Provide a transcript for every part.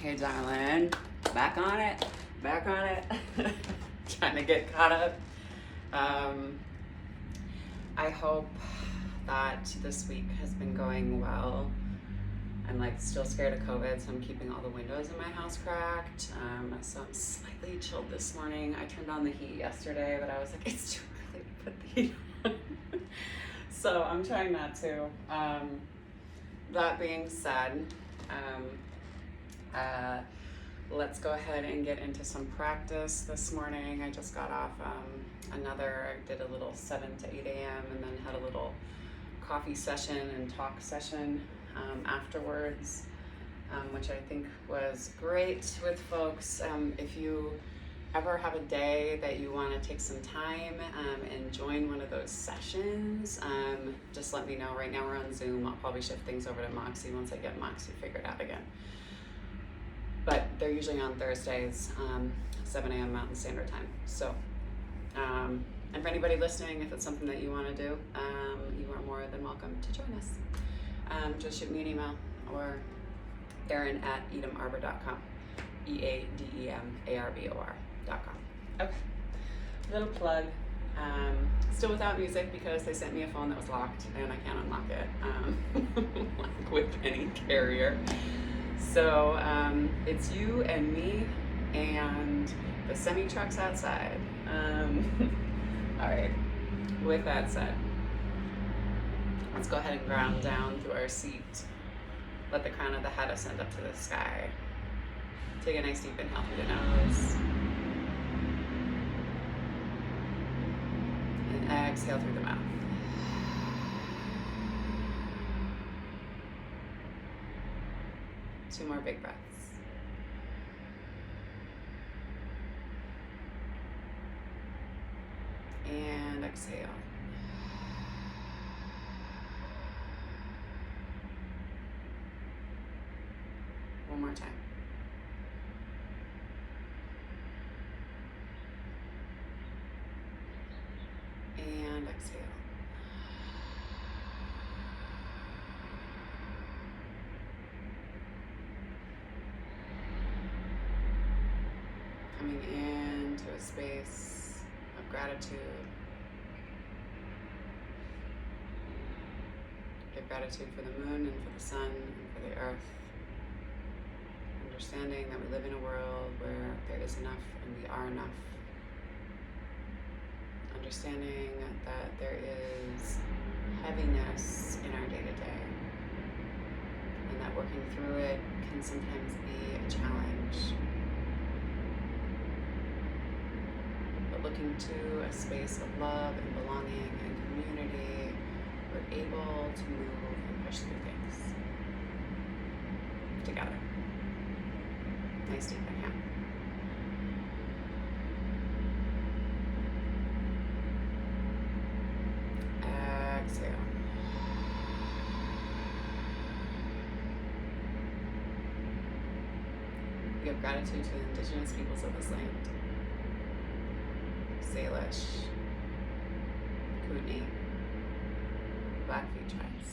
Hey, darling. Back on it. Back on it. Trying to get caught up. I hope that this week has been going well. I'm like still scared of COVID, so I'm keeping all the windows in my house cracked. So I'm slightly chilled this morning. I turned on the heat yesterday, but I was like, it's too early to put the heat on. So I'm trying not to. That being said, let's go ahead and get into some practice this morning. I just got off I did a little 7 to 8 a.m. and then had a little coffee session and talk session afterwards, which I think was great with folks. If you ever have a day that you want to take some time and join one of those sessions, just let me know. Right now we're on Zoom. I'll probably shift things over to Moxie once I get Moxie figured out again. But they're usually on Thursdays, 7 a.m. Mountain Standard Time. So, and for anybody listening, if it's something that you want to do, you are more than welcome to join us. Just shoot me an email or erin@edemarbor.com, EADEMARBOR.com. Okay, little plug. Still without music because they sent me a phone that was locked and I can't unlock it, like with any carrier. So it's you and me and the semi trucks outside. All right, with that said, let's go ahead and ground down through our seat. Let the crown of the head ascend up to the sky. Take a nice deep inhale through the nose. And exhale through the mouth. Two more big breaths. And exhale. One more time. And exhale. Coming into a space of gratitude. Give gratitude for the moon and for the sun and for the earth. Understanding that we live in a world where there is enough and we are enough. Understanding that there is heaviness in our day-to-day and that working through it can sometimes be a challenge. But looking to a space of love and belonging and community, we're able to move and push through things together. Nice deep inhale. Exhale. We give gratitude to the indigenous peoples of this land. Salish, Kootenai, Blackfeet tribes.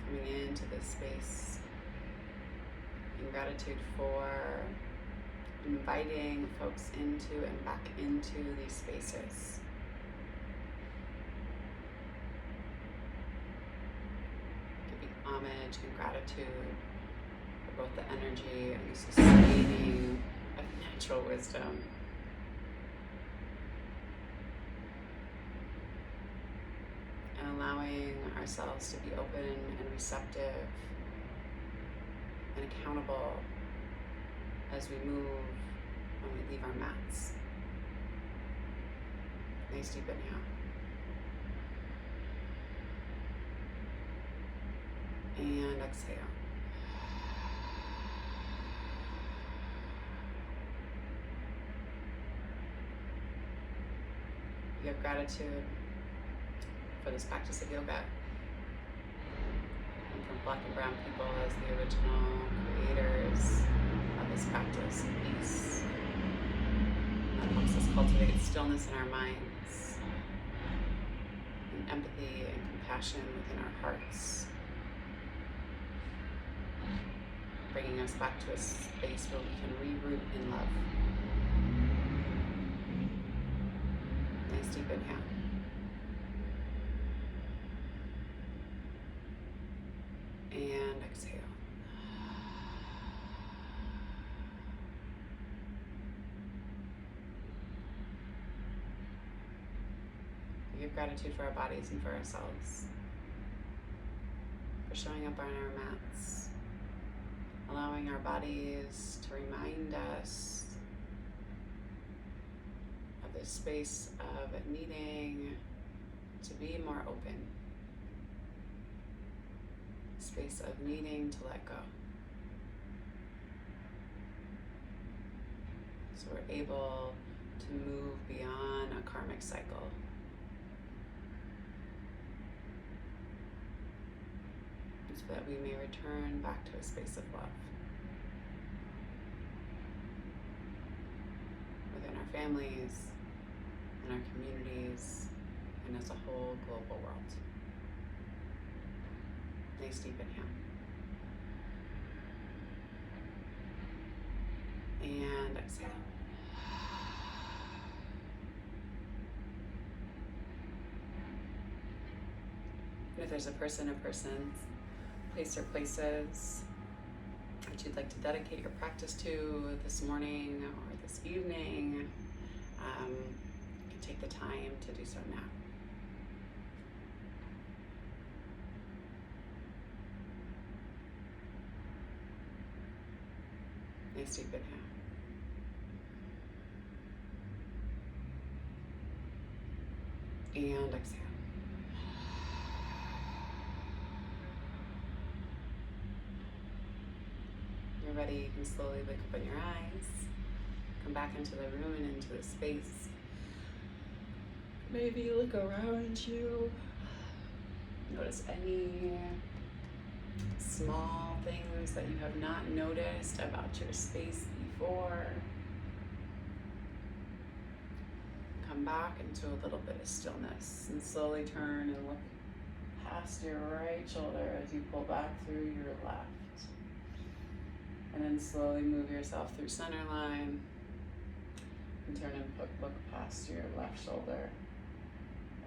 Coming into this space in gratitude for inviting folks into and back into these spaces. Giving homage and gratitude for both the energy and the sustaining of natural wisdom. And allowing ourselves to be open and receptive and accountable as we move when we leave our mats. Nice deep inhale. And exhale. We have gratitude for this practice of yoga and for Black and Brown people as the original creators of this practice of peace that helps us cultivate stillness in our minds and empathy and compassion within our hearts. bringing us back to a space where we can reroot in love. Nice deep inhale. And exhale. We give gratitude for our bodies and for ourselves, for showing up on our mats, allowing our bodies to remind us of this space of needing to be more open, space of needing to let go. So we're able to move beyond a karmic cycle. So that we may return back to a space of love within our families, in our communities, and as a whole global world. Nice deep inhale. And exhale. And if there's a person or persons, place or places that you'd like to dedicate your practice to this morning or this evening, you can take the time to do so now. Nice deep inhale. And exhale. You're ready, you can slowly wake up in your eyes, come back into the room and into the space. Maybe look around you. Notice any small things that you have not noticed about your space before. Come back into a little bit of stillness and slowly turn and look past your right shoulder as you pull back through your left. And then slowly move yourself through center line and turn and look past your left shoulder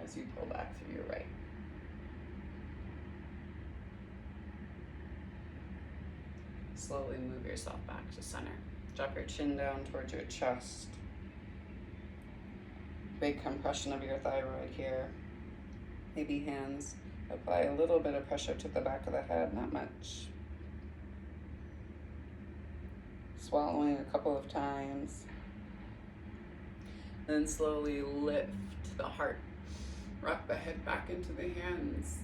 as you pull back through your right. Slowly move yourself back to center. Drop your chin down towards your chest. Big compression of your thyroid here. Maybe hands. Apply a little bit of pressure to the back of the head, not much. Swallowing a couple of times. Then slowly lift the heart. Rock the head back into the hands.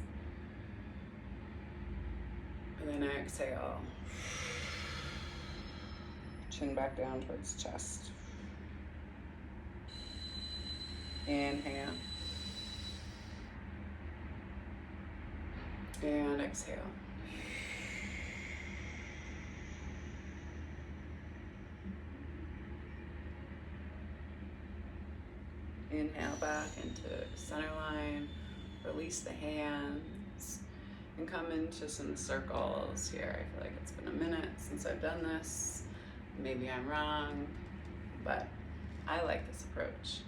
And then exhale. Chin back down towards chest. Inhale. And exhale. Inhale back into center line, release the hands, and come into some circles here. I feel like it's been a minute since I've done this. Maybe I'm wrong, but I like this approach.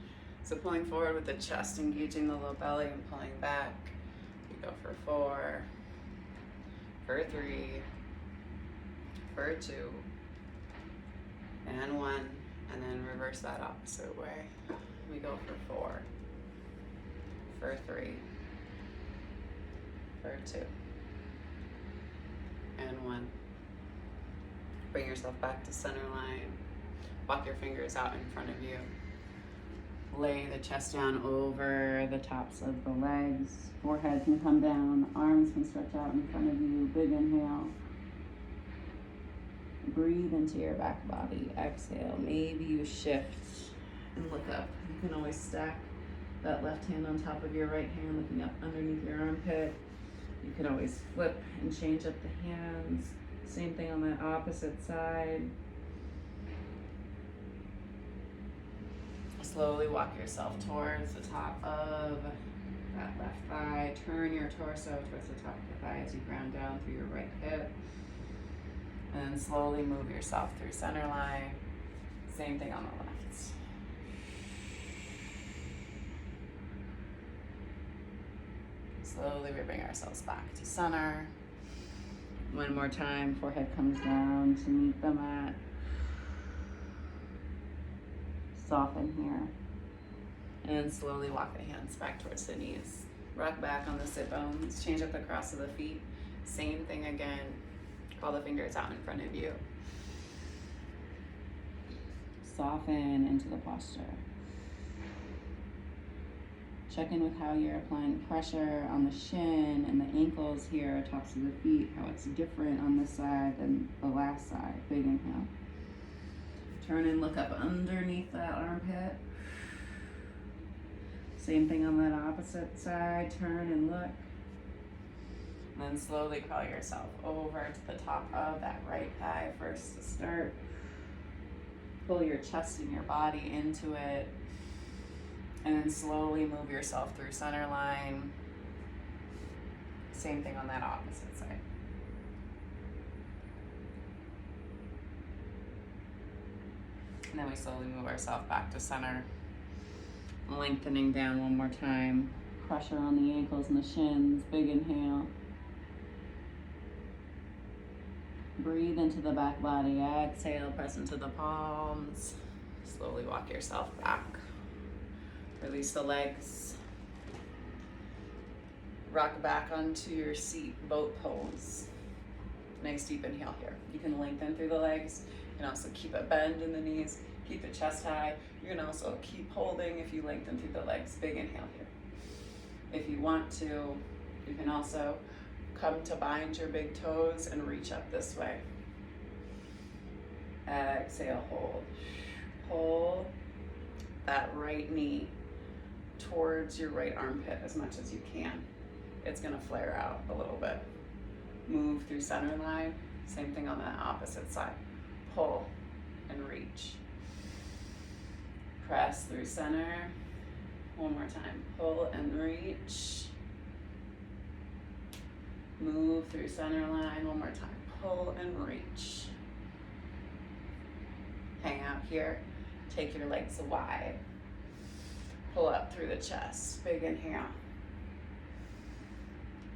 So pulling forward with the chest, engaging the low belly and pulling back. We go for 4, for 3, for 2, and 1, and then reverse that opposite way. We go for 4, for 3, for 2, and 1. Bring yourself back to center line. Walk your fingers out in front of you. Lay the chest down over the tops of the legs. Forehead can come down. Arms can stretch out in front of you. Big inhale. Breathe into your back body. Exhale. Maybe you shift and look up. You can always stack that left hand on top of your right hand, looking up underneath your armpit. You can always flip and change up the hands. Same thing on the opposite side. Slowly walk yourself towards the top of that left thigh. Turn your torso towards the top of the thigh as you ground down through your right hip. And then then slowly move yourself through center line. Same thing on the left. Slowly we bring ourselves back to center. One more time, forehead comes down to meet the mat. Soften here. And then slowly walk the hands back towards the knees. Rock back on the sit bones, change up the cross of the feet. Same thing again. Call the fingers out in front of you. Soften into the posture. Check in with how you're applying pressure on the shin and the ankles here, tops of the feet, how it's different on this side than the last side. Big inhale. Turn and look up underneath that armpit. Same thing on that opposite side. Turn and look. And then slowly crawl yourself over to the top of that right thigh first to start. Pull your chest and your body into it. And then slowly move yourself through center line. Same thing on that opposite side. And then we slowly move ourselves back to center. Lengthening down one more time. Pressure on the ankles and the shins. Big inhale. Breathe into the back body. Exhale, press into the palms. Slowly walk yourself back. Release the legs. Rock back onto your seat, boat pose. Nice deep inhale here. You can lengthen through the legs. You can also keep a bend in the knees. Keep the chest high. You can also keep holding if you lengthen through the legs. Big inhale here. If you want to, you can also come to bind your big toes and reach up this way. Exhale, hold. Pull that right knee towards your right armpit as much as you can. It's gonna flare out a little bit. Move through center line. Same thing on the opposite side. Pull and reach. Press through center. One more time. Pull and reach. Move through center line. One more time. Pull and reach. Hang out here. Take your legs wide. Pull up through the chest. Big inhale.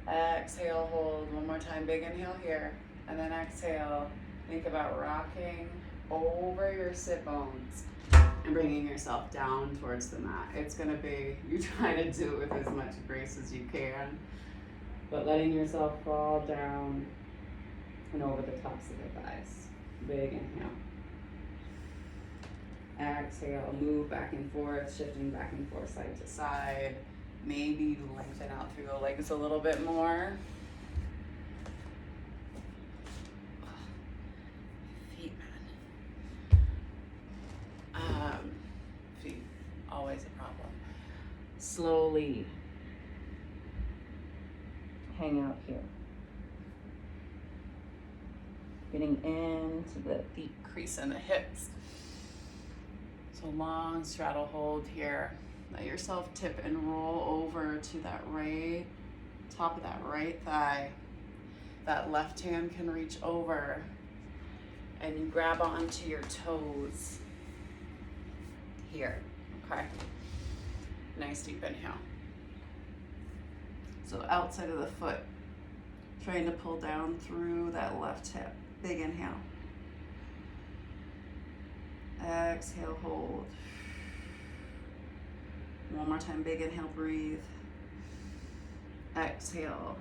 Exhale, hold. One more time. Big inhale here. And then exhale. Think about rocking over your sit bones and bringing yourself down towards the mat. It's gonna be, you try to do it with as much grace as you can, but letting yourself fall down and over the tops of the thighs. Big inhale. Exhale, move back and forth, shifting back and forth side to side. Maybe lengthen out through the legs a little bit more. Feet, man. Feet, always a problem. Slowly hang out here. Getting into the deep crease in the hips. So long straddle hold here. Let yourself tip and roll over to that right, top of that right thigh. That left hand can reach over and you grab onto your toes here, okay? Nice deep inhale. So outside of the foot, trying to pull down through that left hip. Big inhale. Exhale, hold. One more time, big inhale, breathe. Exhale.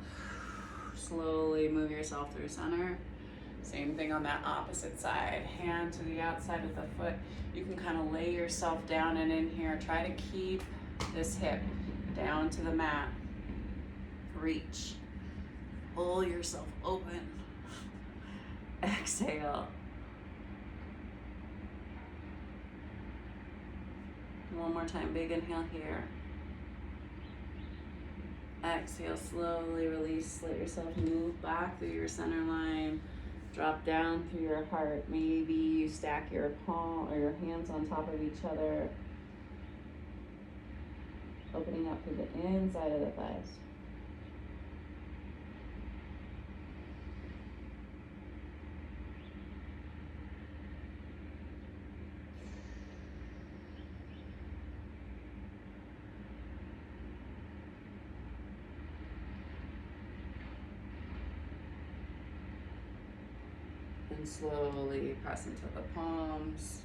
Slowly move yourself through center. Same thing on that opposite side. Hand to the outside of the foot. You can kind of lay yourself down and in here. Try to keep this hip down to the mat. Reach. Pull yourself open. Exhale. One more time, big inhale here. Exhale, slowly release. Let yourself move back through your center line. Drop down through your heart. Maybe you stack your palm or your hands on top of each other. Opening up through the inside of the thighs. And slowly press into the palms.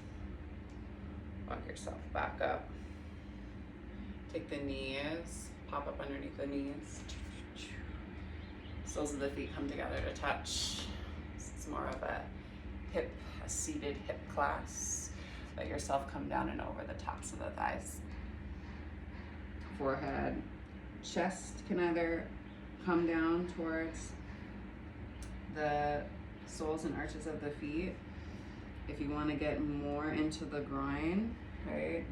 Walk yourself back up. Take the knees, pop up underneath the knees. Soles of the feet come together to touch. It's more of a seated hip class. Let yourself come down and over the tops of the thighs. Forehead, chest can either come down towards the soles and arches of the feet. If you want to get more into the groin, right?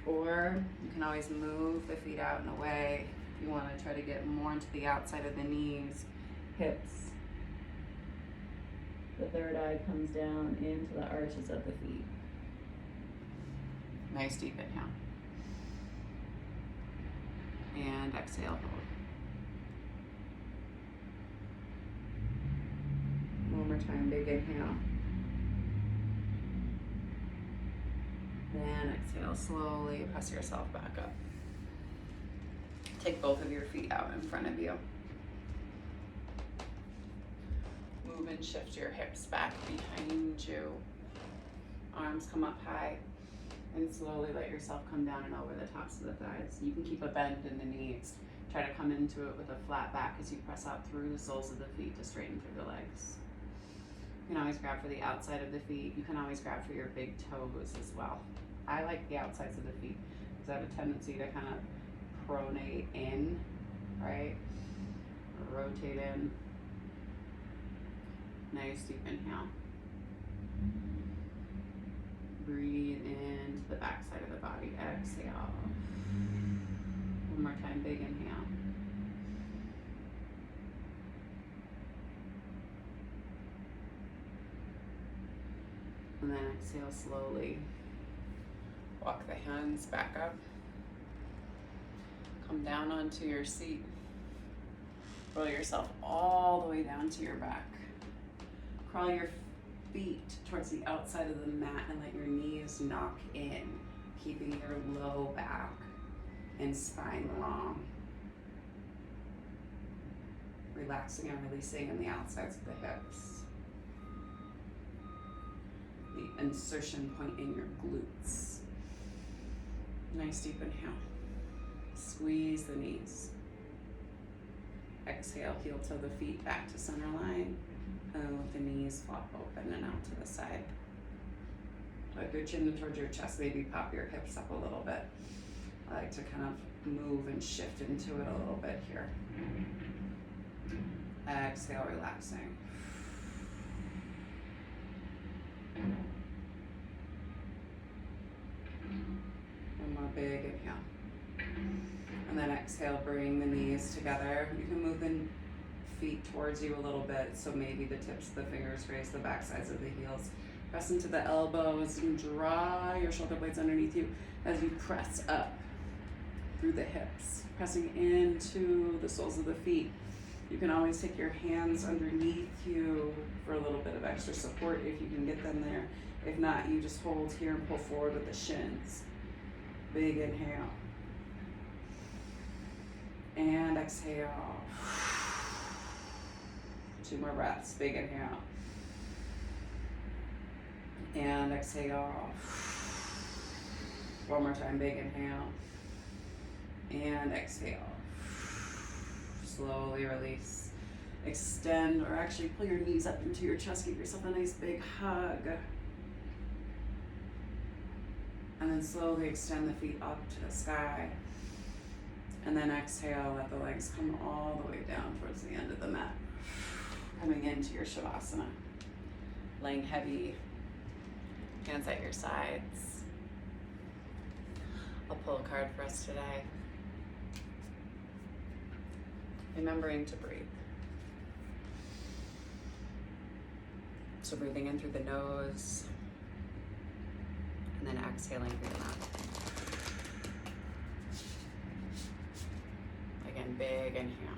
Or you can always move the feet out and away if you want to try to get more into the outside of the knees, hips. The third eye comes down into the arches of the feet. Nice deep inhale. And exhale, hold. One more time, big inhale. And exhale, slowly press yourself back up. Take both of your feet out in front of you. Move and shift your hips back behind you. Arms come up high. And slowly let yourself come down and over the tops of the thighs. You can keep a bend in the knees. Try to come into it with a flat back as you press out through the soles of the feet to straighten through the legs. You can always grab for the outside of the feet. You can always grab for your big toes as well. I like the outsides of the feet because I have a tendency to kind of pronate in, right? Or rotate in. Nice deep inhale. Breathe into the back side of the body. Exhale. One more time, big inhale. And then exhale slowly. Walk the hands back up. Come down onto your seat. Roll yourself all the way down to your back. Crawl your feet towards the outside of the mat and let your knees knock in, keeping your low back and spine long. Relaxing and releasing in the outsides of the hips. The insertion point in your glutes. Nice deep inhale. Squeeze the knees. Exhale, heel toe the feet back to center line. And then let the knees flop open and out to the side. Put your chin towards your chest, maybe pop your hips up a little bit. I like to kind of move and shift into it a little bit here. Exhale, relaxing. One more big inhale. And then exhale, bring the knees together. You can move the feet towards you a little bit, so maybe the tips of the fingers raise the back sides of the heels. Press into the elbows and draw your shoulder blades underneath you as you press up through the hips, pressing into the soles of the feet. You can always take your hands underneath you for a little bit of extra support if you can get them there. If not, you just hold here and pull forward with the shins. Big inhale. And exhale. 2 more breaths. Big inhale. And exhale. One more time. Big inhale. And exhale. Slowly release. Extend, or actually pull your knees up into your chest. Give yourself a nice big hug. And then slowly extend the feet up to the sky. And then exhale, let the legs come all the way down towards the end of the mat. Coming into your Shavasana. Laying heavy, hands at your sides. I'll pull a card for us today. Remembering to breathe. So breathing in through the nose, and then exhaling through the mouth. Again, big inhale.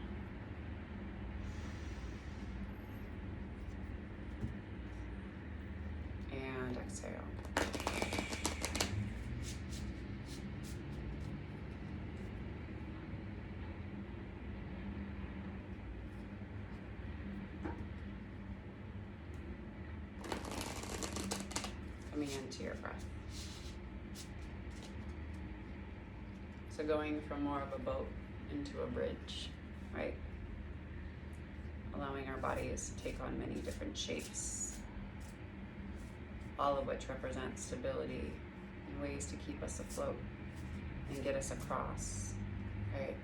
And exhale. coming into your breath. So going from more of a boat into a bridge, right? Allowing our bodies to take on many different shapes, all of which represent stability and ways to keep us afloat and get us across, right?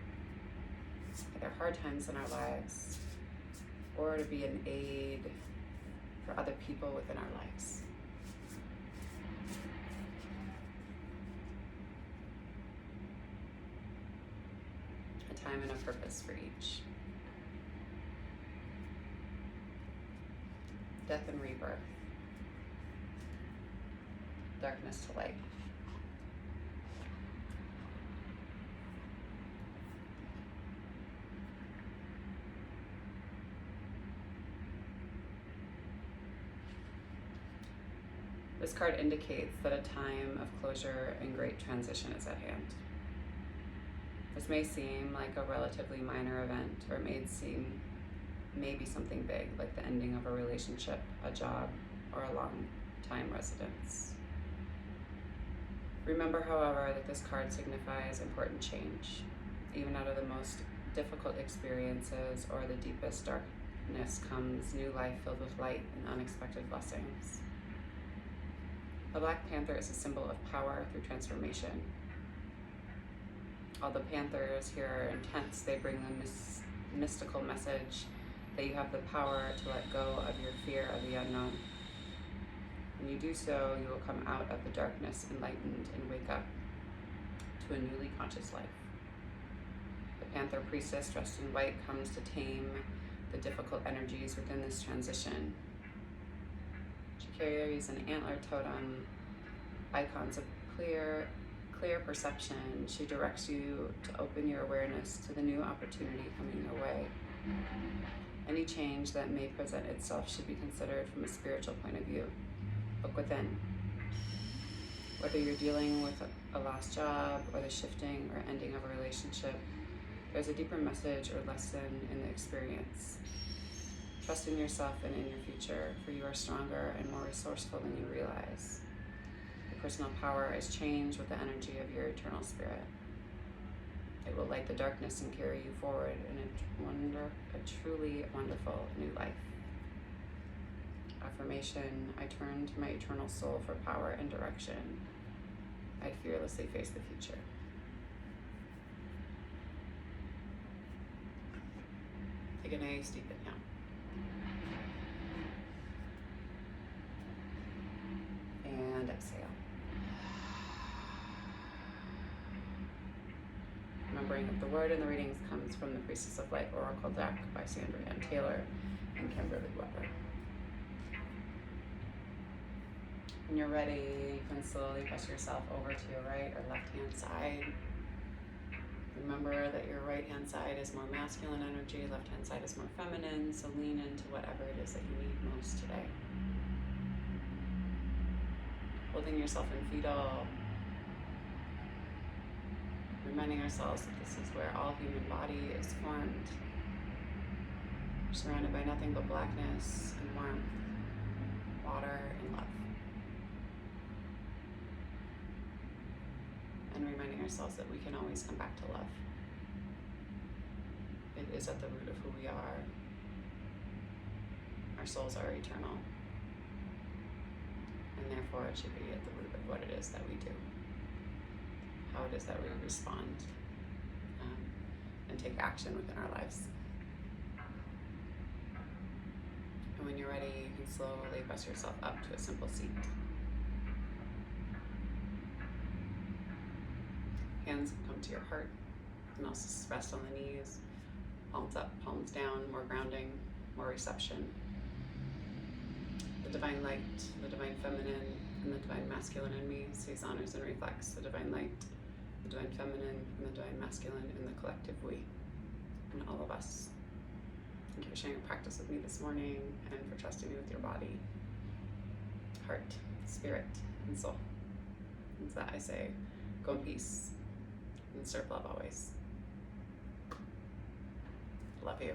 Either hard times in our lives or to be an aid for other people within our lives. A time and a purpose for each. Death and rebirth. Darkness to light. This card indicates that a time of closure and great transition is at hand. This may seem like a relatively minor event, or it may seem maybe something big, like the ending of a relationship, a job, or a long-time residence. Remember, however, that this card signifies important change. Even out of the most difficult experiences or the deepest darkness comes new life filled with light and unexpected blessings. The Black Panther is a symbol of power through transformation. Although panthers here are intense, they bring the mystical message that you have the power to let go of your fear of the unknown. When you do so, you will come out of the darkness enlightened and wake up to a newly conscious life. The Panther Priestess, dressed in white, comes to tame the difficult energies within this transition. She carries an antler totem, icons of clear perception. She directs you to open your awareness to the new opportunity coming your way. Any change that may present itself should be considered from a spiritual point of view. Look within. Whether you're dealing with a lost job or the shifting or ending of a relationship, there's a deeper message or lesson in the experience. Trust in yourself and in your future, for you are stronger and more resourceful than you realize. Your personal power is changed with the energy of your eternal spirit. It will light the darkness and carry you forward in a truly wonderful new life. Affirmation: I turn to my eternal soul for power and direction. I fearlessly face the future. Take a nice deep inhale. And exhale. Remembering that the word in the readings comes from the Priestess of Light Oracle deck by Sandra Ann Taylor and Kimberly Weber. When you're ready, you can slowly press yourself over to your right or left hand side. Remember that your right hand side is more masculine energy, left hand side is more feminine, so lean into whatever it is that you need most today. Holding yourself in fetal, reminding ourselves that this is where all human body is formed. We're surrounded by nothing but blackness and warmth, water and love. And reminding ourselves that we can always come back to love. It is at the root of who we are. Our souls are eternal. And therefore it should be at the root of what it is that we do. How it is that we respond and take action within our lives. And when you're ready, you can slowly press yourself up to a simple seat. Hands come to your heart, and also rest on the knees. Palms up, palms down, more grounding, more reception. The divine light, the divine feminine, and the divine masculine in me sees, honors, and reflects the divine light, the divine feminine, and the divine masculine in the collective we, and all of us. Thank you for sharing your practice with me this morning and for trusting me with your body, heart, spirit, and soul. And so that I say, go in peace and serve love always. Love you.